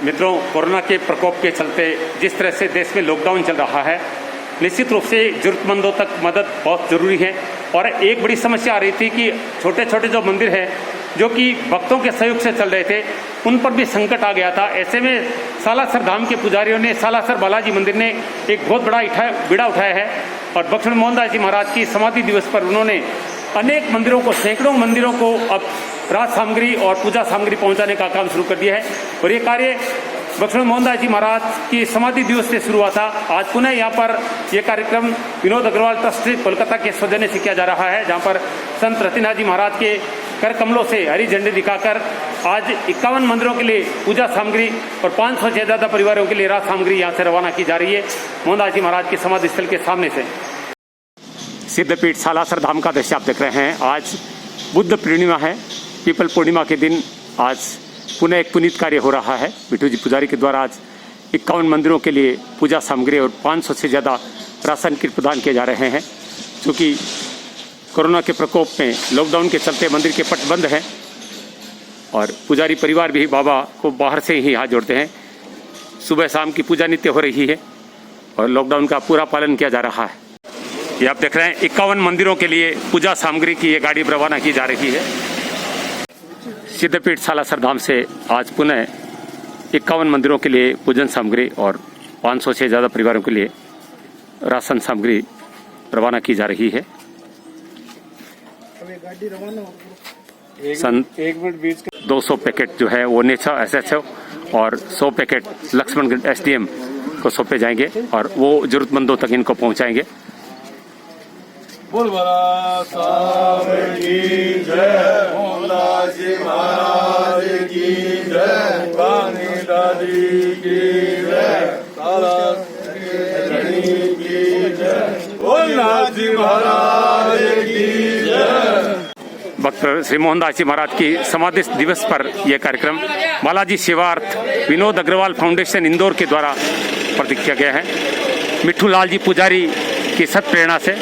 मित्रों, कोरोना के प्रकोप के चलते जिस तरह से देश में लॉकडाउन चल रहा है, निश्चित रूप से ज़रूरतमंदों तक मदद बहुत ज़रूरी है। और एक बड़ी समस्या आ रही थी कि छोटे छोटे जो मंदिर हैं जो कि भक्तों के सहयोग से चल रहे थे, उन पर भी संकट आ गया था। ऐसे में सालासर धाम के पुजारियों ने, सालासर बालाजी मंदिर ने एक बहुत बड़ा बीड़ा उठाया है और बक्सड़ मोहनदास जी महाराज की समाधि दिवस पर उन्होंने अनेक मंदिरों को, सैकड़ों मंदिरों को अब राज सामग्री और पूजा सामग्री पहुंचाने का काम शुरू कर दिया है। और ये कार्य बक्सड़ मोहनदास जी महाराज की समाधि दिवस से शुरू हुआ था। आज पुनः यहाँ पर यह कार्यक्रम विनोद अग्रवाल ट्रस्ट कोलकाता के सौजन्य से किया जा रहा है, जहाँ पर संत रतिनाथ जी महाराज के कर कमलों से हरी झंडी दिखाकर आज 51 मंदिरों के लिए पूजा सामग्री और 500 से ज़्यादा परिवारों के लिए राज सामग्री यहाँ से रवाना की जा रही है मोहनदास जी महाराज के समाधि स्थल के सामने से। सिद्धपीठ सालासर धाम का दृश्य आप देख रहे हैं। आज बुद्ध पूर्णिमा है, पीपल पूर्णिमा के दिन आज पुनः एक पुनीत कार्य हो रहा है। बिट्टू जी पुजारी के द्वारा आज 51 मंदिरों के लिए पूजा सामग्री और 500 से ज़्यादा राशन किट प्रदान किए जा रहे हैं। क्योंकि कोरोना के प्रकोप में लॉकडाउन के चलते मंदिर के पट बंद हैं और पुजारी परिवार भी बाबा को बाहर से ही हाथ जोड़ते हैं। सुबह शाम की पूजा नित्य हो रही है और लॉकडाउन का पूरा पालन किया जा रहा है। ये आप देख रहे हैं 51 मंदिरों के लिए पूजा सामग्री की ये गाड़ी रवाना की जा रही है। सिद्धपीठ सालासर धाम से आज पुनः 51 मंदिरों के लिए पूजन सामग्री और 500 से ज़्यादा परिवारों के लिए राशन सामग्री रवाना की जा रही है। सन 200 पैकेट जो है वो नेचा SHO और 100 पैकेट लक्ष्मण SDM को सौंपे जाएंगे और वो जरूरतमंदों तक इनको पहुंचाएंगे। बोल बड़ा साहब की जय, मोहनदास जी महाराज की जय, पानी दादी की जय, तारा की जय, मोहनदास जी महाराज की जय। भक्त श्री मोहनदास जी महाराज की समाधि दिवस पर यह कार्यक्रम बालाजी सेवार्थ विनोद अग्रवाल फाउंडेशन इंदौर के द्वारा प्रतीक किया गया है, मिट्ठू लाल जी पुजारी की सत प्रेरणा से।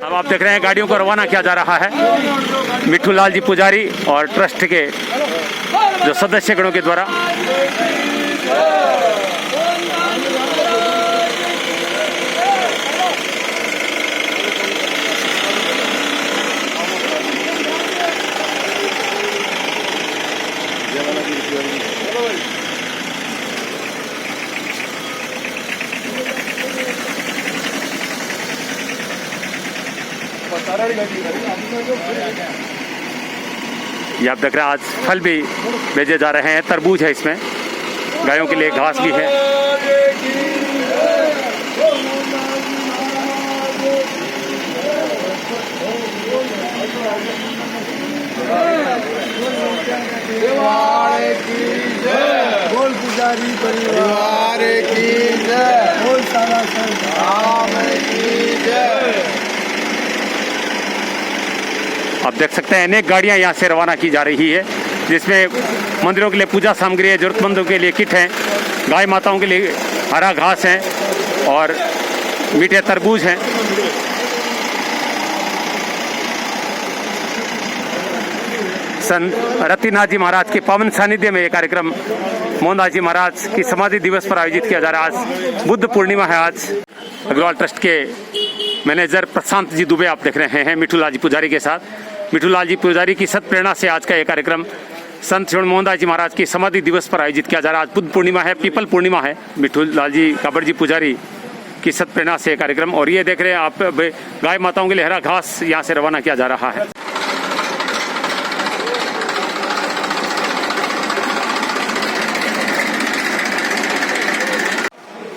अब आप देख रहे हैं गाड़ियों को रवाना किया जा रहा है मिट्ठू लाल जी पुजारी और ट्रस्ट के जो सदस्यगणों के द्वारा। ये आप देख रहे हैं आज फल भी भेजे जा रहे हैं। तरबूज है, इसमें गायों के लिए घास भी है। बोल पुजारी परिवार की जय, बोल सालासर धाम की जय। आप देख सकते हैं अनेक गाड़ियां यहां से रवाना की जा रही है, जिसमें मंदिरों के लिए पूजा सामग्री है, जरूरतमंदों के लिए किट हैं, गाय माताओं के लिए हरा घास है और मीठे तरबूज हैं। संत रतिनाथ जी महाराज के पावन सानिध्य में यह कार्यक्रम मोहनदास जी महाराज की समाधि दिवस पर आयोजित किया जा रहा है। आज बुद्ध पूर्णिमा है। आज अग्रवाल ट्रस्ट के मैनेजर प्रशांत जी दुबे आप देख रहे हैं मिट्ठू लाल जी पुजारी के साथ। मिट्ठू लाल जी पुजारी की सत प्रेरणा से आज का यह कार्यक्रम संत श्री मोहनदास जी महाराज की समाधि दिवस पर आयोजित किया जा रहा है। आज बुद्ध पूर्णिमा है, पीपल पूर्णिमा है। मिट्ठू लाल जी काबड़ जी पुजारी की सत प्रेरणा से कार्यक्रम। और ये देख रहे हैं आप गाय माताओं के लिए हरा घास यहाँ से रवाना किया जा रहा है।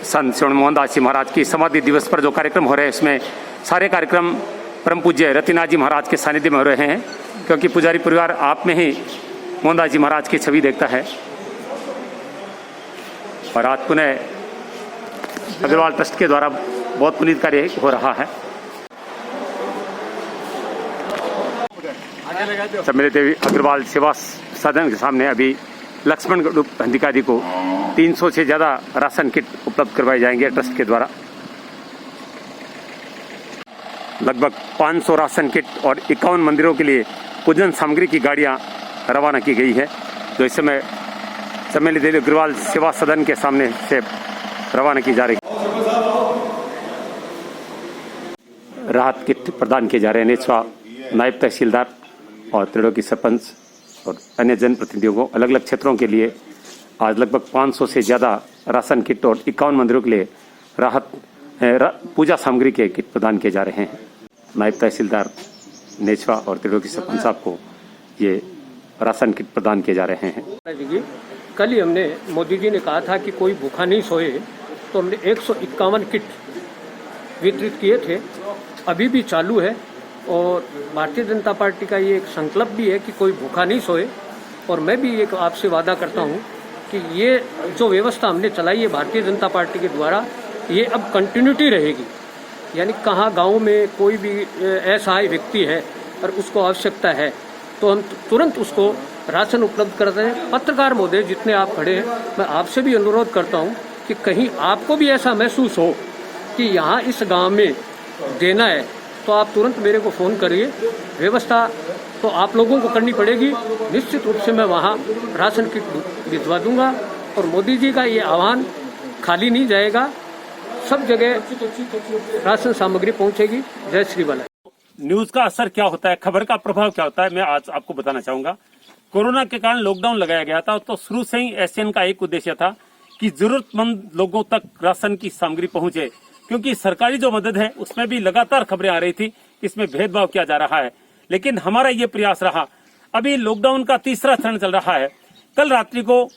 संत श्री मोहनदास जी महाराज की समाधि दिवस पर जो कार्यक्रम हो रहे हैं, इसमें सारे कार्यक्रम परम पूज्य रतिनाथ जी महाराज के सानिध्य में हो रहे हैं, क्योंकि पुजारी परिवार आप में ही मोहनदास जी महाराज की छवि देखता है। और आज पुनः अग्रवाल ट्रस्ट के द्वारा बहुत पुनीत कार्य हो रहा है। सम्मिलित देवी अग्रवाल सेवा सदन के सामने अभी लक्ष्मण अधिकारी को 300 से ज़्यादा राशन किट उपलब्ध करवाए जाएंगे ट्रस्ट के द्वारा। लगभग 500 राशन किट और 51 मंदिरों के लिए पूजन सामग्री की गाड़ियां रवाना की गई है, जो इस समय चमेली देवी अग्रवाल सेवा सदन के सामने से रवाना की जा रही राहत किट प्रदान किए जा रहे हैं। नेचवा नायब तहसीलदार और त्रिलोकी सरपंच और अन्य जनप्रतिनिधियों को अलग अलग क्षेत्रों के लिए आज लगभग 500 से ज़्यादा राशन किट और 51 मंदिरों के लिए पूजा सामग्री के किट प्रदान किए जा रहे हैं। नायब तहसीलदार नेचवा और त्रिलोकी सरपंच साहब को ये राशन किट प्रदान किए जा रहे हैं। कल ही हमने मोदी जी ने कहा था कि कोई भूखा नहीं सोए, तो हमने 151 किट वितरित किए थे, अभी भी चालू है। और भारतीय जनता पार्टी का ये एक संकल्प भी है कि कोई भूखा नहीं सोए। और मैं भी एक आपसे वादा करता हूँ कि ये जो व्यवस्था हमने चलाई है भारतीय जनता पार्टी के द्वारा, ये अब कंटिन्यूटी रहेगी। यानी कहाँ गांव में कोई भी असहाय व्यक्ति है और उसको आवश्यकता है तो हम तुरंत उसको राशन उपलब्ध करते हैं। पत्रकार महोदय जितने आप खड़े हैं, मैं आपसे भी अनुरोध करता हूं कि कहीं आपको भी ऐसा महसूस हो कि यहाँ इस गांव में देना है तो आप तुरंत मेरे को फ़ोन करिए। व्यवस्था तो आप लोगों को करनी पड़ेगी, निश्चित रूप से मैं वहाँ राशन किट भिजवा दूंगा। और मोदी जी का ये आह्वान खाली नहीं जाएगा, सब जगह राशन सामग्री पहुँचेगी। जय श्री बाला। न्यूज का असर क्या होता है, खबर का प्रभाव क्या होता है, मैं आज आपको बताना चाहूंगा। कोरोना के कारण लॉकडाउन लगाया गया था, तो शुरू से ही एसएन का एक उद्देश्य था कि जरूरतमंद लोगों तक राशन की सामग्री पहुंचे, क्योंकि सरकारी जो मदद है उसमें भी लगातार खबरें आ रही थी इसमें भेदभाव किया जा रहा है। लेकिन हमारा ये प्रयास रहा। अभी लॉकडाउन का तीसरा चरण चल रहा है। कल रात्रि को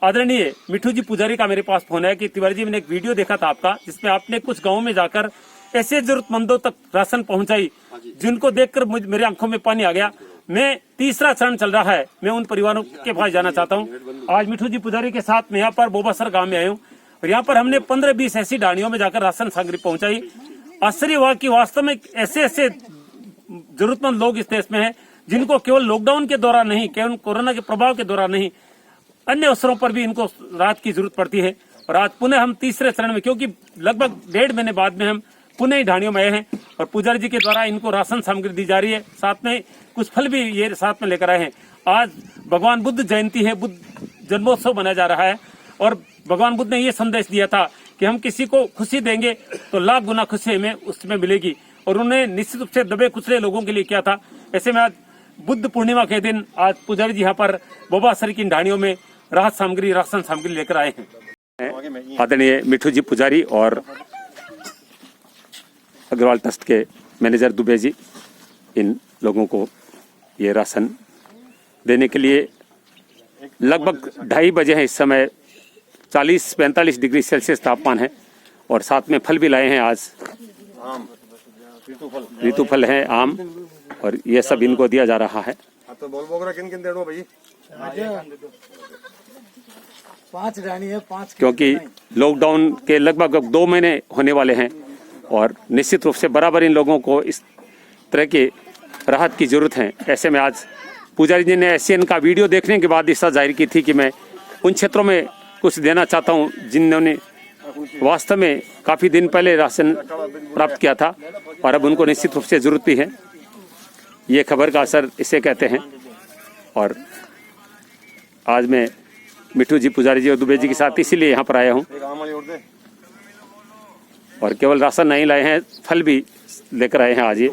आदरणीय मिठू जी पुजारी का मेरे पास फोन है कि तिवारी जी, मैंने एक वीडियो देखा था आपका, जिसमें आपने कुछ गाँव में जाकर ऐसे जरूरतमंदों तक राशन पहुंचाई जिनको देखकर मेरी आंखों में पानी आ गया। मैं तीसरा चरण चल रहा है, मैं उन परिवारों के पास जाना चाहता हूं। आज मिठू जी पुजारी के साथ मैं यहाँ पर बोबासर गांव में आया हूँ और यहाँ पर हमने 15-20 ऐसी डाणियों में जाकर राशन सामग्री पहुंचाई। आश्चर्य हुआ कि वास्तव में ऐसे ऐसे जरूरतमंद लोग इस देश में हैं जिनको केवल लॉकडाउन के दौरान नहीं, केवल कोरोना के प्रभाव के दौरान नहीं, अन्य अवसरों पर भी इनको राहत की जरूरत पड़ती है। और आज पुनः हम तीसरे चरण में, क्योंकि लगभग 1.5 महीने बाद में हम पुनः ही ढाणियों में आए हैं और पुजारी जी के द्वारा इनको राशन सामग्री दी जा रही है। साथ में कुछ फल भी ये साथ में लेकर आए हैं। आज भगवान बुद्ध जयंती है, बुद्ध जन्मोत्सव मनाया जा रहा है और भगवान बुद्ध ने ये संदेश दिया था कि हम किसी को खुशी देंगे तो लाख गुना खुशी हमें उसमें मिलेगी। और उन्होंने निश्चित रूप से दबे कुचले लोगों के लिए किया था। ऐसे में आज बुद्ध पूर्णिमा के दिन आज पुजारी जी यहाँ पर बोबासर की ढाणियों में राहत सामग्री, राशन सामग्री लेकर आए हैं। आदरणीय मिठू जी पुजारी और अग्रवाल ट्रस्ट के मैनेजर दुबे जी, इन लोगों को ये राशन देने के लिए लगभग 2:30 बजे हैं। इस समय 40-45 डिग्री सेल्सियस तापमान है और साथ में फल भी लाए हैं। आज ऋतु फल है, आम, और ये सब इनको दिया जा रहा है। तो बोल बोगरा किन किन देड़ो भाई? 5 रानी है, 5, क्योंकि लॉकडाउन के लगभग 2 महीने होने वाले हैं और निश्चित रूप से बराबर इन लोगों को इस तरह की राहत की जरूरत है। ऐसे में आज पुजारी जी ने एसएन का वीडियो देखने के बाद इच्छा जाहिर की थी कि मैं उन क्षेत्रों में कुछ देना चाहता हूं जिन्होंने वास्तव में काफ़ी दिन पहले राशन प्राप्त किया था और अब उनको निश्चित रूप से जरूरत भी है। ये खबर का असर इसे कहते हैं। और आज मैं मिठू जी पुजारी जी और दुबे जी के साथ इसीलिए यहाँ पर आया हूँ और केवल राशन नहीं लाए हैं, फल भी लेकर आए हैं आज। ये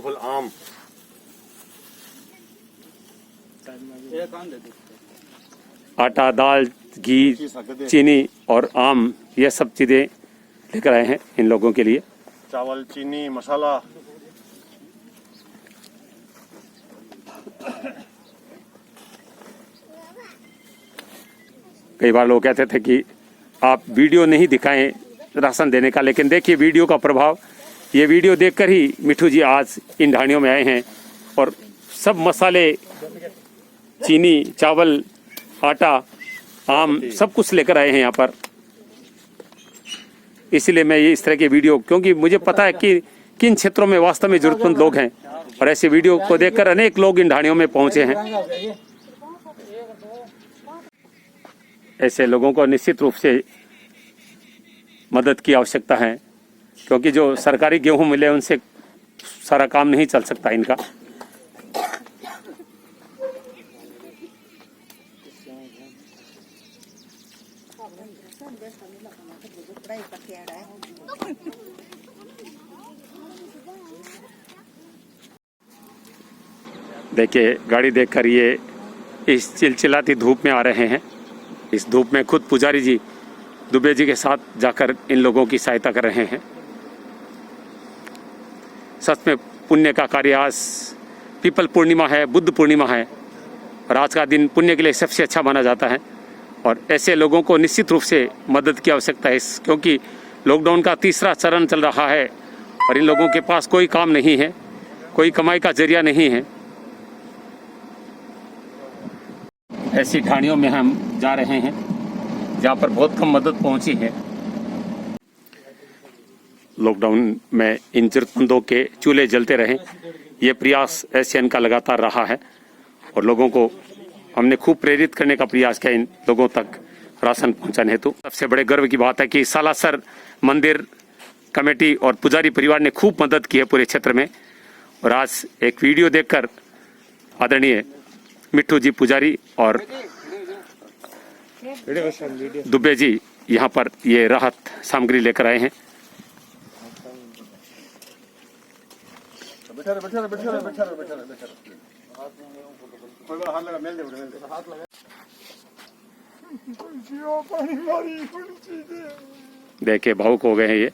आटा, दाल, घी, चीनी और आम, ये सब चीजें लेकर आए हैं इन लोगों के लिए। चावल, चीनी, मसाला। कई बार लोग कहते थे कि आप वीडियो नहीं दिखाएं राशन देने का, लेकिन देखिए वीडियो का प्रभाव। ये वीडियो देखकर ही मिठू जी आज इन ढाणियों में आए हैं और सब मसाले, चीनी, चावल, आटा, आम, सब कुछ लेकर आए हैं यहाँ पर। इसीलिए मैं ये इस तरह के वीडियो, क्योंकि मुझे पता है कि किन क्षेत्रों में वास्तव में जरूरतमंद लोग हैं और ऐसे वीडियो को देखकर अनेक लोग इन ढाणियों में पहुंचे हैं। ऐसे लोगों को निश्चित रूप से मदद की आवश्यकता है, क्योंकि जो सरकारी गेहूं मिले उनसे सारा काम नहीं चल सकता इनका। देखिए गाड़ी देखकर ये इस चिलचिलाती धूप में आ रहे हैं। इस धूप में खुद पुजारी जी दुबे जी के साथ जाकर इन लोगों की सहायता कर रहे हैं। सच में पुण्य का कार्य। आज पीपल पूर्णिमा है, बुद्ध पूर्णिमा है और आज का दिन पुण्य के लिए सबसे अच्छा माना जाता है और ऐसे लोगों को निश्चित रूप से मदद की आवश्यकता है, क्योंकि लॉकडाउन का तीसरा चरण चल रहा है और इन लोगों के पास कोई काम नहीं है, कोई कमाई का जरिया नहीं है। ऐसी ढाणियों में हम जा रहे हैं जहाँ पर बहुत कम मदद पहुंची है। लॉकडाउन में इन जरूरतमंदों के चूल्हे जलते रहें, ये प्रयास एशियन का लगातार रहा है और लोगों को हमने खूब प्रेरित करने का प्रयास किया इन लोगों तक राशन पहुंचाने हेतु। सबसे बड़े गर्व की बात है कि सालासर मंदिर कमेटी और पुजारी परिवार ने खूब मदद की है पूरे क्षेत्र में और आज एक वीडियो देखकर आदरणीय मिट्टू जी पुजारी और दुबे जी यहाँ पर ये राहत सामग्री लेकर आए हैं। देखिए भावुक हो गए हैं ये।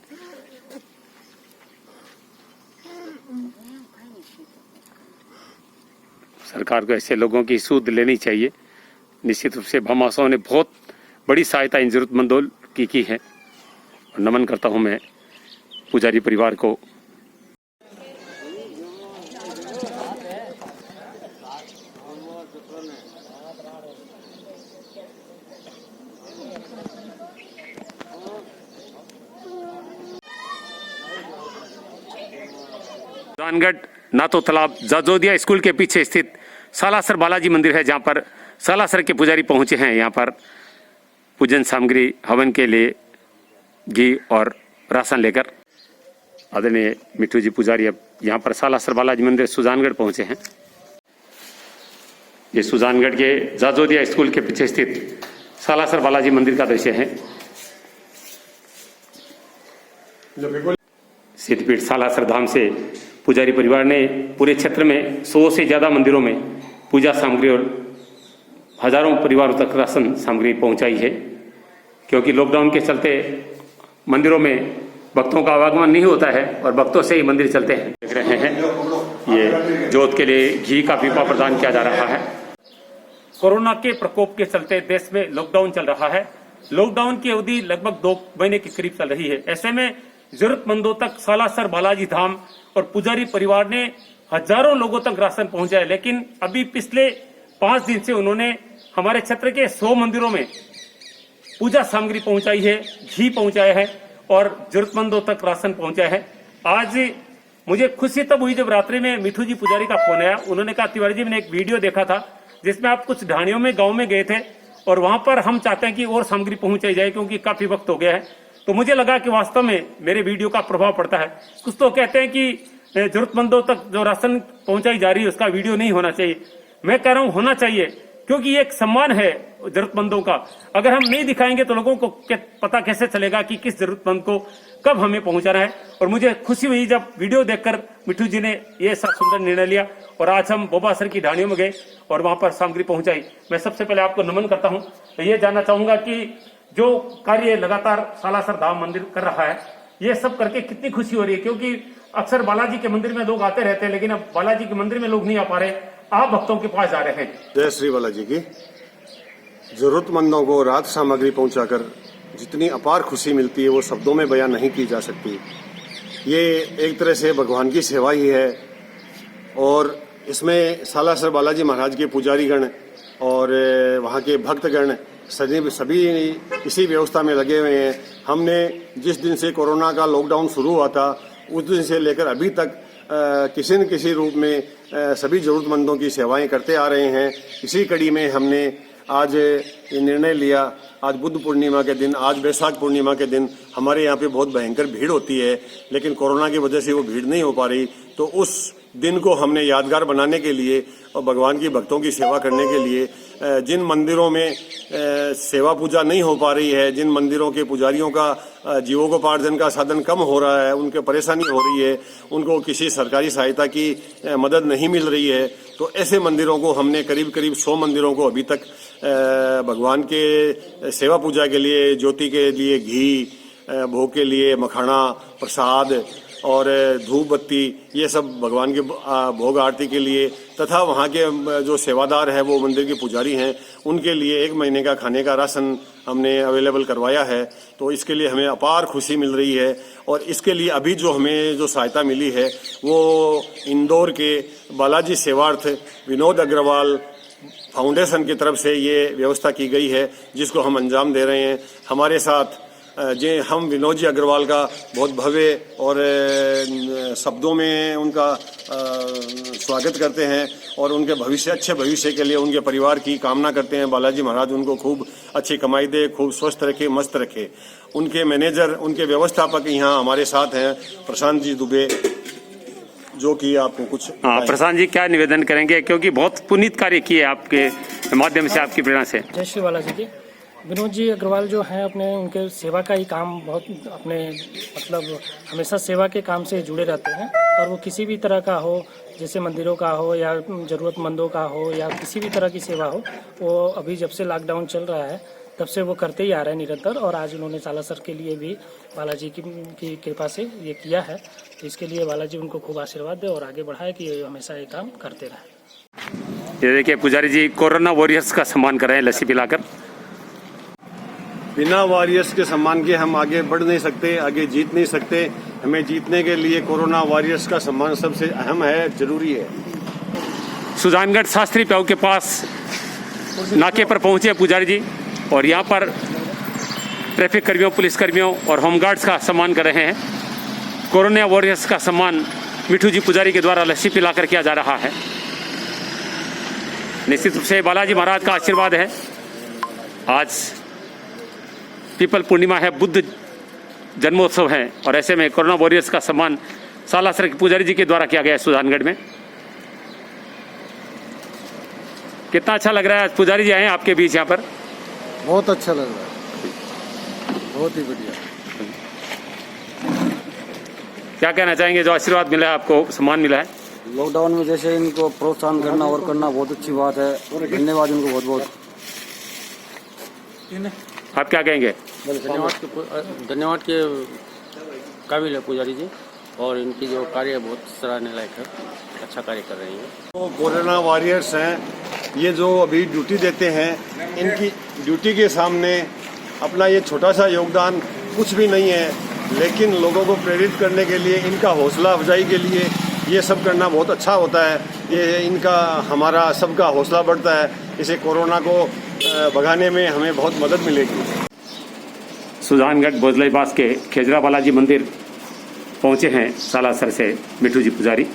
सरकार को ऐसे लोगों की सूद लेनी चाहिए। निश्चित रूप से भामाशाहों ने बहुत बड़ी सहायता इन जरूरतमंदों की है और नमन करता हूं मैं पुजारी परिवार को। सुजानगढ़ नातो तालाब जाजोदिया स्कूल के पीछे स्थित सालासर बालाजी मंदिर है, जहाँ पर सालासर के पुजारी पहुंचे हैं। यहाँ पर पूजन सामग्री हवन के लिए घी और राशन लेकर आदरणीय मिट्टू जी पुजारी अब यहाँ पर सालासर बालाजी मंदिर सुजानगढ़ पहुंचे हैं। ये सुजानगढ़ के जाजोदिया स्कूल के पीछे स्थित सालासर बालाजी मंदिर का दृश्य है। सिद्धपीठ सालासर धाम से पुजारी परिवार ने पूरे क्षेत्र में 100 से ज्यादा मंदिरों में पूजा सामग्री और हजारों परिवारों तक राशन सामग्री पहुंचाई है, क्योंकि लॉकडाउन के चलते मंदिरों में भक्तों का आवागमन नहीं होता है और भक्तों से ही मंदिर चलते हैं। देख रहे हैं ये जोत के लिए घी का पीपा प्रदान किया जा रहा है। कोरोना के प्रकोप के चलते देश में लॉकडाउन चल रहा है। लॉकडाउन की अवधि लगभग 2 महीने के करीब चल रही है। ऐसे में जरूरतमंदों तक सालासर बालाजी धाम और पुजारी परिवार ने हजारों लोगों तक राशन पहुंचाया, लेकिन अभी पिछले 5 दिन से उन्होंने हमारे क्षेत्र के 100 मंदिरों में पूजा सामग्री पहुंचाई है, घी पहुंचाया है और जरूरतमंदों तक राशन पहुंचाया है। आज मुझे खुशी तब हुई जब रात्रि में मिट्टू जी पुजारी का फोन आया। उन्होंने कहा, तिवारी जी मैंने एक वीडियो देखा था जिसमें आप कुछ ढाणियों में गाँव में गए थे और वहां पर हम चाहते हैं कि और सामग्री पहुंचाई जाए क्योंकि काफी वक्त हो गया है। तो मुझे लगा कि वास्तव में मेरे वीडियो का प्रभाव पड़ता है। कुछ तो कहते हैं कि जरूरतमंदों तक जो राशन पहुंचाई जा रही है उसका वीडियो नहीं होना चाहिए। मैं कह रहा हूं होना चाहिए, क्योंकि ये एक सम्मान है जरूरतमंदों का। अगर हम नहीं दिखाएंगे तो लोगों को पता कैसे चलेगा कि किस जरूरतमंद को कब हमें पहुंचाना है। और मुझे खुशी हुई जब वीडियो देखकर मिट्टू जी ने ये सुंदर निर्णय लिया और आज हम बोबासर की ढाणियों में गए और वहां पर सामग्री पहुंचाई। मैं सबसे पहले आपको नमन करता हूं। तो ये जानना चाहूंगा कि जो कार्य लगातार सालासर धाम मंदिर कर रहा है, ये सब करके कितनी खुशी हो रही है, क्योंकि अक्सर बालाजी के मंदिर में लोग आते रहते हैं लेकिन अब बालाजी के मंदिर में लोग नहीं आ पा रहे, आप भक्तों के पास जा रहे हैं। जय श्री बालाजी की। जरूरतमंदों को राहत सामग्री पहुंचाकर जितनी अपार खुशी मिलती है वो शब्दों में बयान नहीं की जा सकती। ये एक तरह से भगवान की सेवा ही है और इसमें सालासर बालाजी महाराज के पुजारीगण और वहाँ के भक्तगण सभी इसी व्यवस्था में लगे हुए हैं। हमने जिस दिन से कोरोना का लॉकडाउन शुरू हुआ था उस दिन से लेकर अभी तक किसी न किसी रूप में सभी जरूरतमंदों की सेवाएं करते आ रहे हैं। इसी कड़ी में हमने आज ये निर्णय लिया। आज बुद्ध पूर्णिमा के दिन, आज बैसाख पूर्णिमा के दिन हमारे यहाँ पे बहुत भयंकर भीड़ होती है, लेकिन कोरोना की वजह से वो भीड़ नहीं हो पा रही। तो उस दिन को हमने यादगार बनाने के लिए और भगवान की भक्तों की सेवा करने के लिए जिन मंदिरों में सेवा पूजा नहीं हो पा रही है, जिन मंदिरों के पुजारियों का जीवोपार्जन का साधन कम हो रहा है, उनके परेशानी हो रही है, उनको किसी सरकारी सहायता की मदद नहीं मिल रही है, तो ऐसे मंदिरों को हमने करीब करीब 100 मंदिरों को अभी तक भगवान के सेवा पूजा के लिए, ज्योति के लिए घी, भोग के लिए मखाना, प्रसाद और धूप बत्ती, ये सब भगवान के भोग आरती के लिए, तथा वहाँ के जो सेवादार हैं, वो मंदिर के पुजारी हैं, उनके लिए 1 महीने का खाने का राशन हमने अवेलेबल करवाया है। तो इसके लिए हमें अपार खुशी मिल रही है। और इसके लिए अभी जो हमें जो सहायता मिली है वो इंदौर के बालाजी सेवार्थ विनोद अग्रवाल फाउंडेशन की तरफ से ये व्यवस्था की गई है, जिसको हम अंजाम दे रहे हैं। हमारे साथ हम विनोद जी अग्रवाल का बहुत भव्य और शब्दों में उनका स्वागत करते हैं और उनके अच्छे भविष्य के लिए उनके परिवार की कामना करते हैं। बालाजी महाराज उनको खूब अच्छी कमाई दे, खूब स्वस्थ रखे, मस्त रखे। उनके मैनेजर, उनके व्यवस्थापक यहाँ हमारे साथ हैं, प्रशांत जी दुबे, जो कि आपको कुछ प्रशांत जी क्या निवेदन करेंगे, क्योंकि बहुत पुनीत कार्य किए आपके माध्यम से, आपकी प्रेरणा से। जय श्री बालाजी जी। विनोद जी अग्रवाल जो हैं अपने उनके सेवा का ही काम बहुत अपने मतलब हमेशा सेवा के काम से जुड़े रहते हैं, और वो किसी भी तरह का हो, जैसे मंदिरों का हो या ज़रूरतमंदों का हो या किसी भी तरह की सेवा हो, वो अभी जब से लॉकडाउन चल रहा है तब से वो करते ही आ रहे हैं निरंतर। और आज उन्होंने सालासर के लिए भी बालाजी की कृपा से ये किया है, तो इसके लिए बालाजी उनको खूब आशीर्वाद दे और आगे बढ़ाए कि ये हमेशा ये काम करते रहें। ये देखिए पुजारी जी कोरोना वॉरियर्स का सम्मान कर रहे हैं लस्सी पिलाकर। बिना वॉरियर्स के सम्मान के हम आगे बढ़ नहीं सकते, आगे जीत नहीं सकते। हमें जीतने के लिए कोरोना वॉरियर्स का सम्मान सबसे अहम है, जरूरी है। सुजानगढ़ शास्त्री प्याऊ के पास नाके पर पहुंचे पुजारी जी और यहाँ पर ट्रैफिक कर्मियों, पुलिस कर्मियों और होमगार्ड्स का सम्मान कर रहे हैं। कोरोना वॉरियर्स का सम्मान मिठू जी पुजारी के द्वारा लस्सी पिलाकर किया जा रहा है। निश्चित रूप से बालाजी महाराज का आशीर्वाद है। आज पीपल पूर्णिमा है, बुद्ध जन्मोत्सव है, और ऐसे में कोरोना वॉरियर्स का सम्मान सालासर के पुजारी जी के द्वारा किया गया है सुजानगढ़ में। कितना अच्छा लग रहा है, आज पुजारी जी आए हैं आपके बीच यहाँ पर। बहुत अच्छा लग रहा है, बहुत ही बढ़िया। क्या कहना चाहेंगे, जो आशीर्वाद मिला है आपको, सम्मान मिला है? लॉकडाउन में जैसे इनको प्रोत्साहन करना और करना बहुत अच्छी बात है, धन्यवाद इनको बहुत बहुत। आप क्या कहेंगे? धन्यवाद के काबिल है पुजारी जी, और इनकी जो कार्य है बहुत सराहनीय लायक है, अच्छा कार्य कर रही है। तो कोरोना वॉरियर्स हैं, ये जो अभी ड्यूटी देते हैं, इनकी ड्यूटी के सामने अपना ये छोटा सा योगदान कुछ भी नहीं है, लेकिन लोगों को प्रेरित करने के लिए, इनका हौसला अफजाई के लिए ये सब करना बहुत अच्छा होता है। ये इनका हमारा सबका हौसला बढ़ता है, इसे कोरोना को भगाने में हमें बहुत मदद मिलेगी। सुजानगढ़ भोजलाई पास के खेजरा बालाजी मंदिर पहुंचे हैं सालासर से मिठू जी पुजारी।